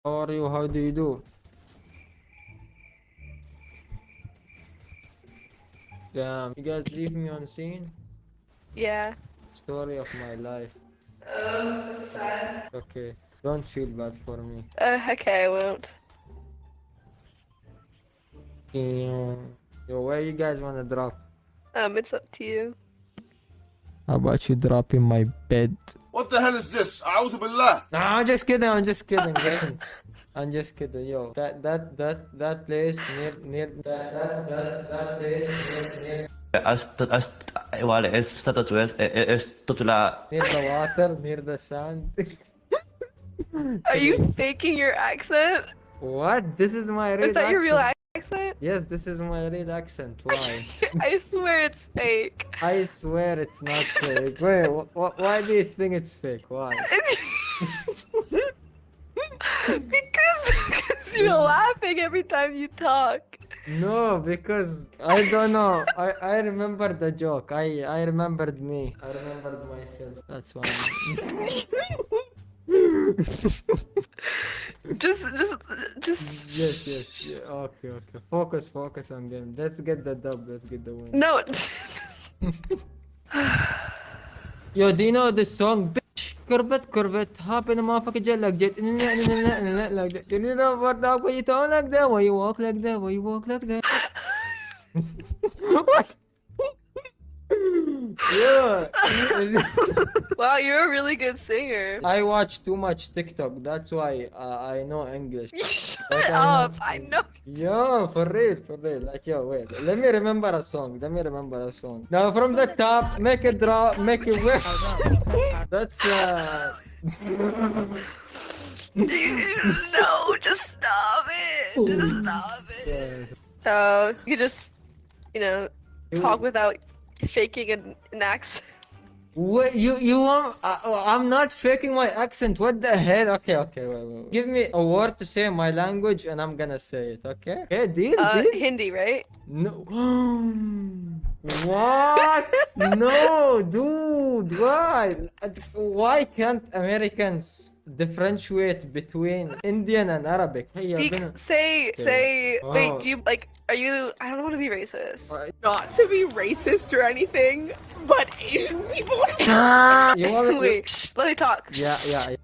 How are you? How do you do? Damn, you guys leave me on scene? Yeah. Story of my life. Oh, that's sad. Okay, don't feel bad for me. Okay, I won't. Yo, where you guys wanna drop? It's up to you. How about you drop in my bed? What the hell is this? A'udhu billah. Nah, I'm just kidding. I'm just kidding. Listen, I'm just kidding. Yo, that place near that place near Vale, near the water, near the sand. Are you faking your accent? What? This is my real Is that your real accent. accent? Yes, this is my real accent. Why? I swear it's fake. I swear it's not fake. Wait, why do you think it's fake? Why? because you're laughing every time you talk. No, because I don't know. I remember the joke. I remembered me. I remembered myself. That's why. Just. Yes. Yeah. Okay. Focus on game. Let's get the dub. Let's get the win. No. Yo, do you know this song? Bitch, Corvette, hop in the motherfucking jet like jet. Like that. You know what dog when you talk like that? Why you walk like that? Why you walk like that? What? Yeah. Wow, you're a really good singer. I watch too much TikTok. That's why I know English. Shut Like, up. I know. Yo, for real. Like, yo, wait. Let me remember a song. Now, from the top, make it drop, make it whip. That's No, just stop it. Just stop it. So you just, talk without faking an accent. Wait, you want? I'm not faking my accent. What the hell? Okay. Wait. Give me a word to say in my language, and I'm gonna say it. Okay? Okay, deal. Hindi, right? No. What? No, dude. Why? Why can't Americans differentiate between Indian and Arabic? Hey, you're gonna. Say. Oh. Wait, do you are you? I don't want to be racist. Not to be racist or anything, but Asian people. You want me? Wait, let me talk. Yeah.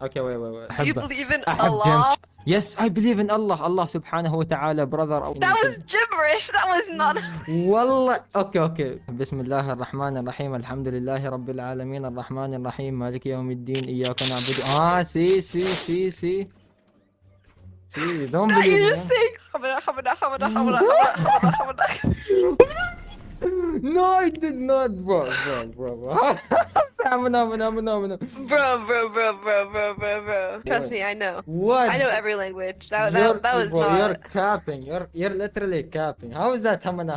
Okay, wait. Do you believe in I have gems. Allah? Yes, I believe in Allah. Allah subhanahu wa ta'ala, brother. That was gibberish. That was not. والله اوكي بسم الله الرحمن الرحيم الحمد لله رب العالمين الرحمن الرحيم مالك يوم الدين اياك نعبد see you don't You believe just me. say. No, I did not, bro. No. Bro. Trust me, I know. What? I know every language. That was bro, not. You're capping. You're literally capping. How is that hamana?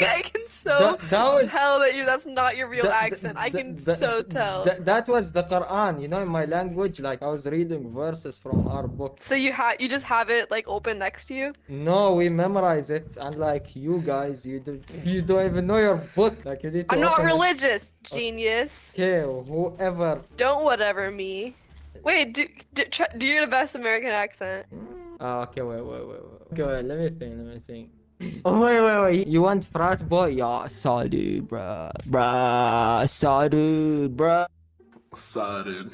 I can so that was- tell that's not your real accent. I can so tell. That was the Quran, in my language. Like I was reading verses from our book. So you just have it like open next to you? No, we memorize it, and like you guys, you don't even know your book. Like you need to. I'm not open it. religious, genius. Okay, whoever. Don't whatever me. Wait, do your best American accent. Okay, wait. Okay, wait. Let me think. Oh wait. You want frat boy? Yeah, sorry, bruh. Sorry, bruh. Sorry.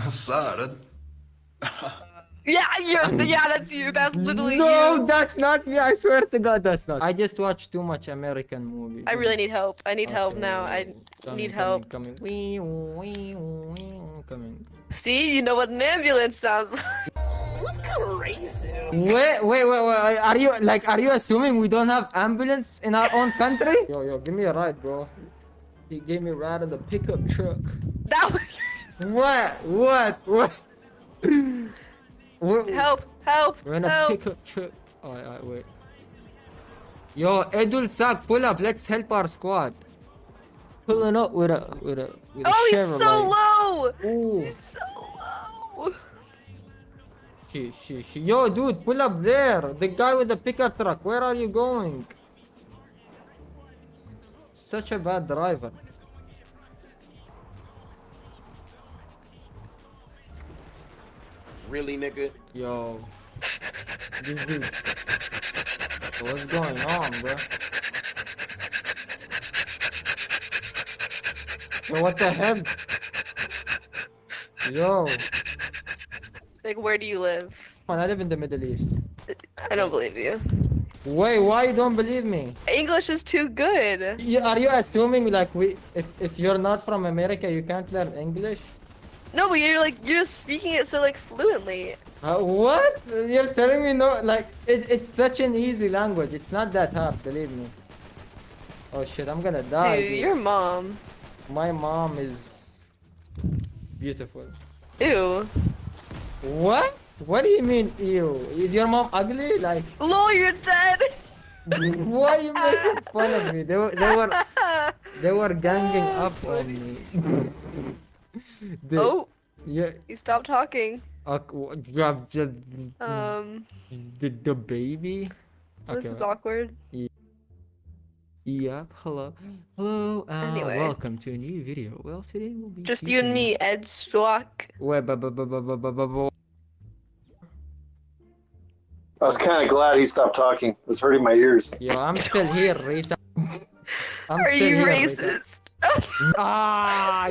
Sorry. Yeah, that's you. That's literally No, you. that's not me. I swear to God, that's not. I just watch too much American movies. I really need help. I need help now. I need help. Coming. Coming. See, you know what an ambulance sounds like. What's crazy? Wait. Are you assuming we don't have ambulance in our own country? Yo, give me a ride, bro. He gave me a ride in the pickup truck. That was What? help. We're in a pickup truck. Alright, wait. Yo, Edul Sak, pull up. Let's help our squad. Pulling up with a Oh, he's so Chevrolet. low. Ooh. He's so low. She. Yo, dude, pull up there. The guy with the pickup truck. Where are you going? Such a bad driver. Really, nigga? Yo. This dude. What's going on, bro? Yo, what the heck? Yo. Like, where do you live? Man, I live in the Middle East. I don't believe you. Wait, why you don't believe me? English is too good. Are you assuming like if you're not from America you can't learn English? No, but you're speaking it so like fluently. What? You're telling me no? Like it's such an easy language. It's not that hard, believe me. Oh shit, I'm gonna die. Dude, your mom. My mom is beautiful. Ew. What? What do you mean, ew? Is your mom ugly? Like, Lol, you're dead. why you making fun of me? They were ganging up on me. Oh, Yeah. you stopped talking. Grab the baby. This Okay. is awkward. Yep. Hello. Hello. Anyway. Welcome to a new video. Well, today we'll be Just you and teaching- me, Ed Swak. Wait, I was kind of glad he stopped talking. It was hurting my ears. Yo, I'm still here, Rita. I'm Are still you here, Rita. racist?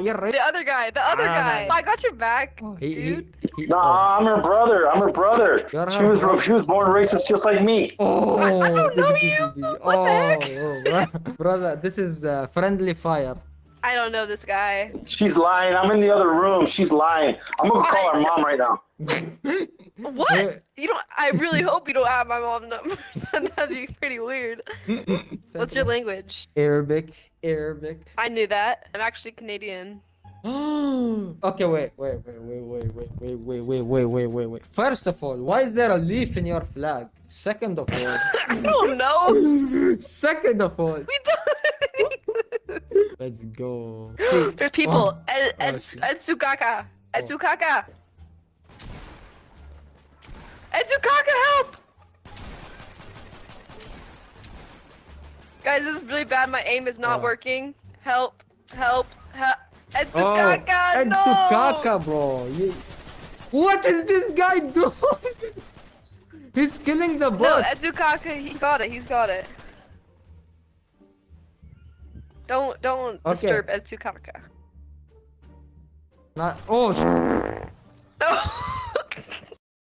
You're The right. other guy, the other guy. I got your back, dude. Nah, I'm her brother. I'm her brother. You're She her was brother. she was born racist just like me. Oh, I don't know you. What the heck? Brother, this is friendly fire. I don't know this guy. She's lying. I'm in the other room. She's lying. I'm gonna call her mom right now. What? You don't. I really hope you don't have my mom number. That'd be pretty weird. What's your language? Arabic. I knew that. I'm actually Canadian. Okay, wait. First of all, why is there a leaf in your flag? Second of all, I don't know. second of all, We don't. let's go. See, There's people. Ed see. Sukaka. Ed Sukaka. Ed Sukaka, help! Guys, this is really bad. My aim is not Oh. working. Help! Help! Help! Ed Oh, Sukaka, Ed no! Sukaka, bro. What is this guy doing? He's killing the No, bot. Ed Sukaka, he got it. He's got it. Don't Okay. disturb Ed Sukaka. Not. Oh. No.